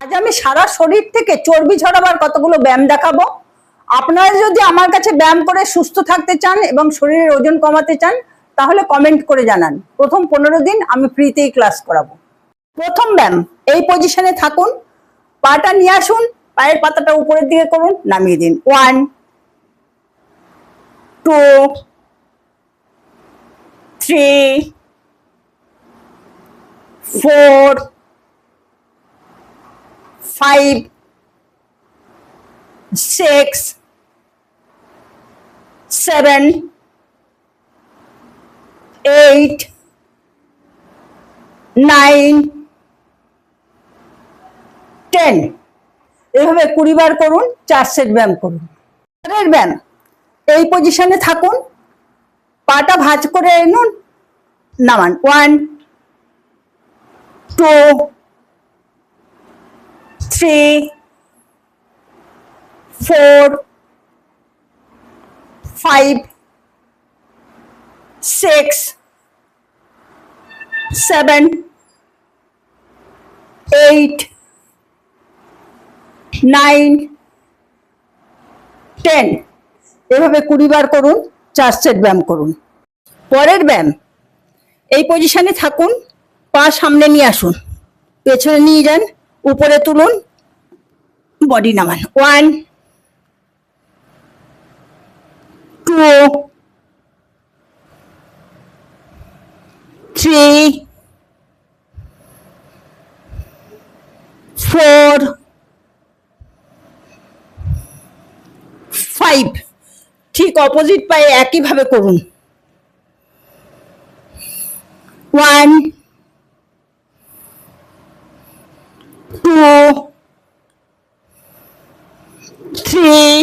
আজ আমি সারা শরীর থেকে চর্বি ঝরাবার কতগুলো ব্যায়াম দেখাবো। আপনারা যদি আমার কাছে ব্যায়াম করে সুস্থ থাকতে চান এবং শরীরের ওজন কমাতে চান তাহলে কমেন্ট করে জানান। প্রথম 15 দিন আমি ফ্রিতেই ক্লাস করাবো। প্রথম ব্যায়াম, এই পজিশনে থাকুন, পাটা নিয়ে আসুন, পায়ের পাতাটা উপরের দিকে করুন, নামিয়ে দিন। 1 2 3 4 5 6 7 8 9 10। এভাবে 20 বার করুন, 4 সেট ব্যায়াম করুন। পরের ব্যায়াম, এই পজিশনে থাকুন, পাটা ভাঁজ করে এনুন, নামান। 1 2 3 4 5 6 7 8 9 10। এভাবে 20 বার করুন, 4 সেট ব্যায়াম করুন। পরের ব্যায়াম, এই পজিশনে থাকুন, পা সামনে নিয়ে আসুন, পেছনে নিয়ে যান, উপরে তুলুন, বডি নামান। 1 2 3 4 5। ঠিক অপোজিট পায়ে একইভাবে করুন। 1 2 3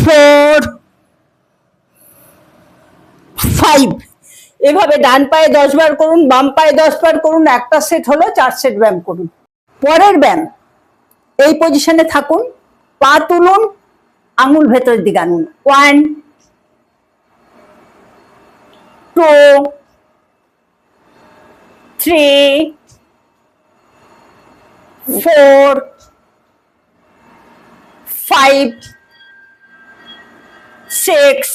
4 5। এভাবে ডান পায়ে 10 বার করুন, বাম পায়ে 10 বার করুন। একটা সেট হলো, 4 সেট ব্যায়াম করুন। পরের ব্যায়াম, এই পজিশনে থাকুন, পা তুলুন, আঙুল ভেতরের দিকে আনুন। 1 2 3 4 5 6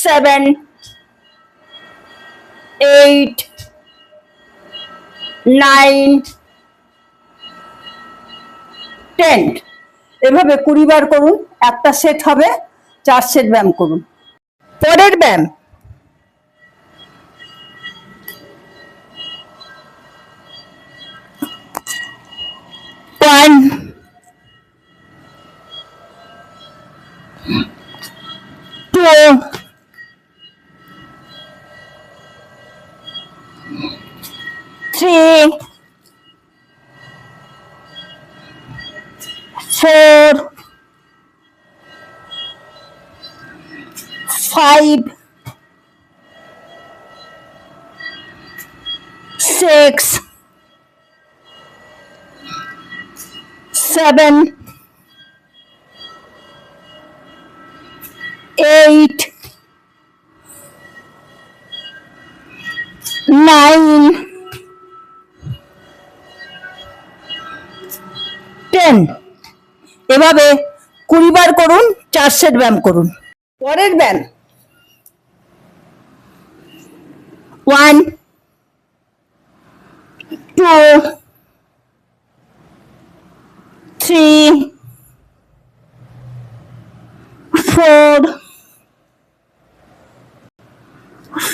7 8 9 10। এভাবে 20 বার করুন, একটা সেট হবে, 4 সেট ব্যায়াম করুন। পরের ব্যায়াম, 1 2 3 4 5 6 7 8 9 10। এভাবে 20 বার করুন, 4 সেট ব্যায়াম করুন। পরের ব্যায়াম, 1 2 3 4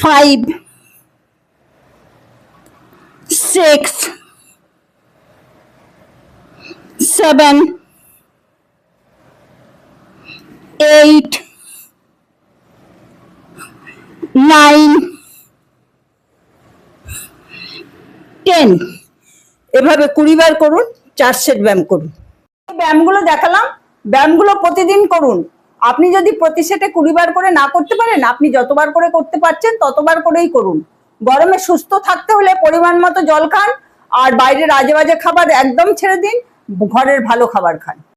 5 6 7 8 9 10। এভাবে 20 বার করুন, 4 সেট ব্যায়াম করুন। ব্যায়ামগুলো দেখালাম, ব্যায়ামগুলো প্রতিদিন করুন। আপনি যদি প্রতি সেটে 20 বার করে না করতে পারেন, আপনি যতবার করে করতে পারছেন ততবার করেই করুন। গরমে সুস্থ থাকতে হলে পরিমাণ মতো জল খান, আর বাইরের আজে বাজে খাবার একদম ছেড়ে দিন, ঘরের ভালো খাবার খান।